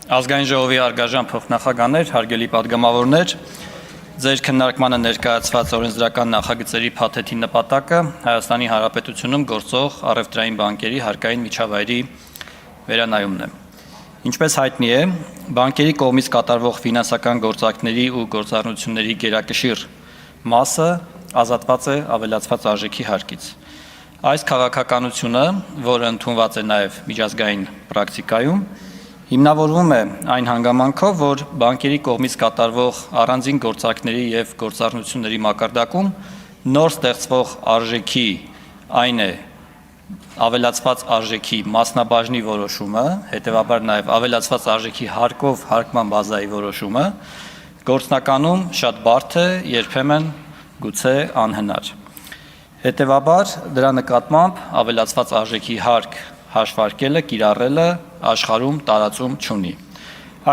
Ազգային ժողովի արգաժան փոխնախագահներ, հարգելի պատգամավորներ, ձեր քննարկմանը ներկայացված օրենսդրական նախագծերի փաթեթի նպատակը Հայաստանի Հանրապետությունում գործող առևտրային բանկերի հարկային միջավայրի վերանայումն է։ Ինչպես հայտնի է, բանկերի կողմից կատարվող ֆինանսական գործարքների ու գործառնությունների գերակշիռ մասը ազատված է ավելացված արժեքի հարկից։ Այս քաղաքականությունը, որը ընդունված է նաև միջազգային պրակտիկայում, հիմնավորվում է այն հանգամանքով, որ բանկերի կողմից կատարվող առանձին գործարքների եւ գործառնությունների մակարդակում նոր ստեղծվող արժեքի, այն է ավելացված արժեքի մասնաբաժնի որոշումը, հետեւաբար նաև ավելացված արժեքի հարկով հարկման բազայի որոշումը գործնականում շատ բարդ է, երբեմն գուցե անհնար։ Հետևաբար դրա նկատմամբ ավելացված արժեքի հարկ հաշվարկելը, կիրառելը աշխարհում տարածում չունի։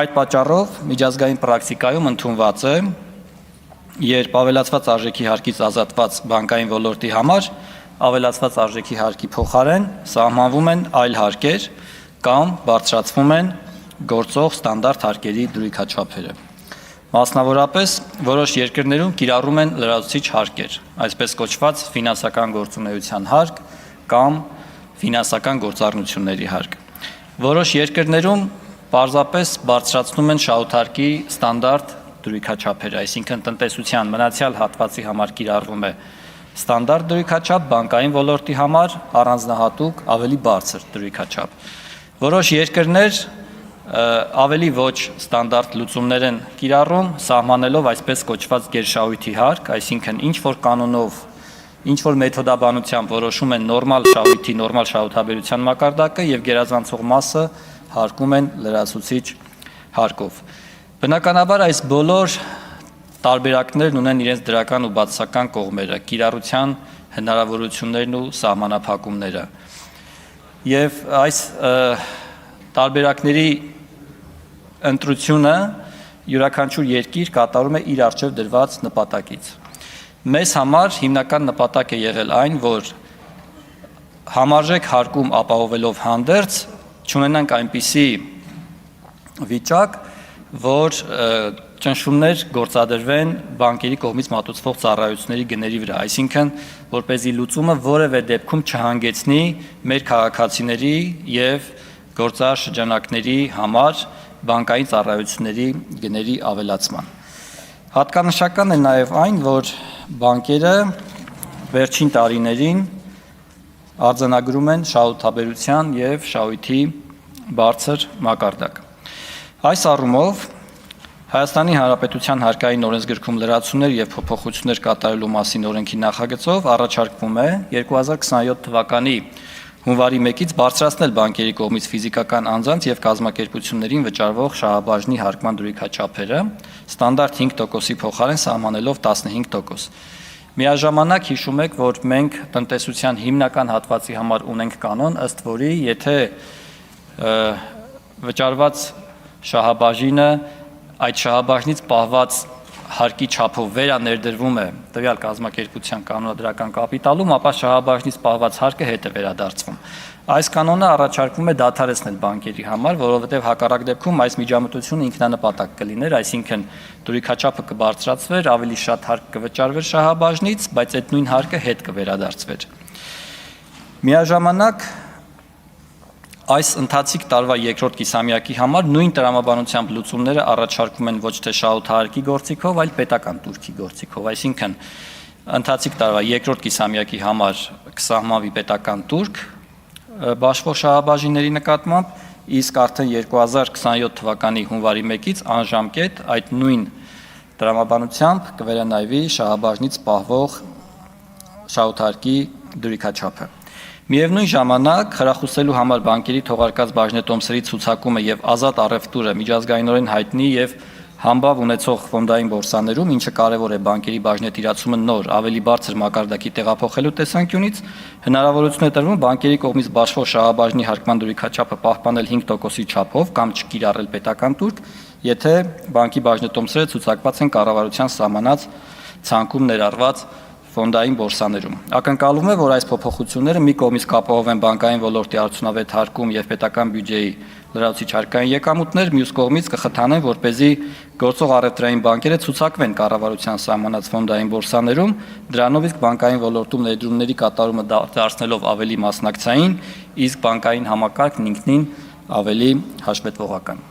Այդ պատճառով միջազգային պրակտիկայում ընդունված է, երբ ավելացված արժեքի հարկից ազատված բանկային ոլորտի համար ավելացված արժեքի հարկի փոխարեն սահմանվում են այլ հարկեր կամ բարձրացվում են գործող ստանդարտ հարկերի դրույքաչափերը։ Մասնավորապես, որոշ երկրներում կիրառում են լրացուցիչ հարկեր, այսպես կոչված ֆինանսական գործունեության հարկ կամ ֆինանսական գործառնությունների հարկ։ Որոշ երկրներում պարզապես բարձրացնում են շահութարկի ստանդարտ դրույքաչափերը, այսինքն տնտեսության մնացյալ հատվածի համար կիրառվում է ստանդարտ դրույքաչափ, բանկային ոլորտի համար առանձնահատուկ ավելի բարձր դրույքաչափ։ Որոշ երկրներ ավելի ոչ ստանդարտ լուծումներ են կիրառում, սահմանելով այսպես կոչված գերշահույթի հարկ, այսինքն ինչ-որ կանոնով, ինչ-որ մեթոդաբանությամբ որոշում են նորմալ շահույթի, նորմալ շահութաբերության մակարդակը եւ գերազանցող մասը հարկում են լրացուցիչ հարկով։ Բնականաբար այս բոլոր տարբերակներն ունեն իրենց դրական ու բացասական կողմերը, կիրառության հնարավորություններն ու սահմանափակումները։ Եվ այս տարբերակների ընտրությունը յուրաքանչյուր երկիր կատարում է իր առջև դրված նպատակից։ Մեզ համար հիմնական նպատակ է եղել այն, որ համարժեք հարկում ապահովելով հանդերձ չունենանք այնպիսի վիճակ, որ ճնշումներ գործադրվեն բանկերի կողմից մատուցվող ծառայությունների գների վրա, այսինքն որպեսզի լուծումը որևէ դեպքում չհանգեցնի մեր քաղաքացիների եւ գործարար շրջանակների համար բանկային ծառայությունների գների ավելացման։ Հատկանշական է նաև այն, որ բանկերը վերջին տարիներին արձանագրում են շահութաբերության եւ շահույթի բարձր մակարդակ։ Այս առումով Հայաստանի Հանրապետության հարկային օրենսգրքում լրացումներ եւ փոփոխություններ կատարելու մասին օրենքի նախագծով առաջարկվում է 2027 թվականի հունվարի 1-ից բարձրացնել բանկերի կողմից ֆիզիկական անձանց եւ կազմակերպություններին վճարվող շահաբաժնի հարկման դրույքաչափերը ստանդարտ 5%-ի փոխարեն սահմանելով 15%։ Միաժամանակ հիշում եք, որ մենք տնտեսության հիմնական հատվածի համար ունենք կանոն, ըստ որի եթե վճարված շահաբաժինը այդ շահաբաժնից պահված հարկի չափով վերաներդրվում է տվյալ կազմակերպության կանոնադրական կապիտալում, ապա շահաբաժնից պահված հարկը հետ է վերադարձվում։ Այս կանոնը առաջարկվում է դադարեցնել բանկերի համար, որովհետև հակառակ դեպքում այս միջամտությունը ինքնանպատակ կլիներ, այսինքն դրույքաչափը կբարձրացվեր, ավելի շատ հարկ կվճարվեր շահաբաժնից, բայց այդ նույն հարկը հետ կվերադարձվեր։ Միաժամանակ այս ընթացիկ տարվա երկրորդ կիսամյակի համար նույն տրամաբանությամբ լուծումները առաջարկվում են ոչ թե շահութահարկի գործիքով, այլ պետական տուրքի գործիքով, այսինքն ընթացիկ տարվա երկրորդ կիսամյակի համար կսահմանվի պետական տուրք բաշխող շահաբաժինների նկատմամբ, իսկ արդեն 2027 թվականի հունվարի 1-ից անժամկետ այդ նույն տրամաբանությամբ կվերանայվի շահաբաժնից պահվող շահութահարկի դրույքաչափը։ Միևնույն ժամանակ խրախուսելու համար բանկերի թողարկած բաժնետոմսերի ցուցակումը եւ ազատ առևտուրը միջազգայինորեն հայտնի եւ համբավ ունեցող ֆոնդային բորսաներում, ինչը կարևոր է բանկերի բաժնետիրացումը նոր, ավելի բարձր մակարդակի տեղափոխելու տեսանկյունից, հնարավորություն է տրվում բանկերի կողմից բաշխող շահաբաժնի հարկման դրույքաչափը պահպանել 5%-ի չափով կամ չկիրառել պետական տուրք, եթե բանկի բաժնետոմսերը ցուցակված են կառավարության սահմանած ցանկում ներառված ֆոնդային բորսաներում։ Ակնկալվում է, որ այս փոփոխությունները մի կողմից կապահովեն բանկային ոլորտի արդյունավետ հարկում եւ պետական բյուջեի լրացուցիչ հարկային եկամուտներ, մյուս կողմից կխթանեն, որպեսզի գործող առևտրային բանկերը ցուցակվեն կառավարության սահմանած ֆոնդային բորսաներում, դրանով իսկ բանկային ոլորտում ներդրումների կատարումը դարձնելով ավելի մասնակցային, իսկ բանկային համակարգն ինքնին ավելի հաշվետվողական։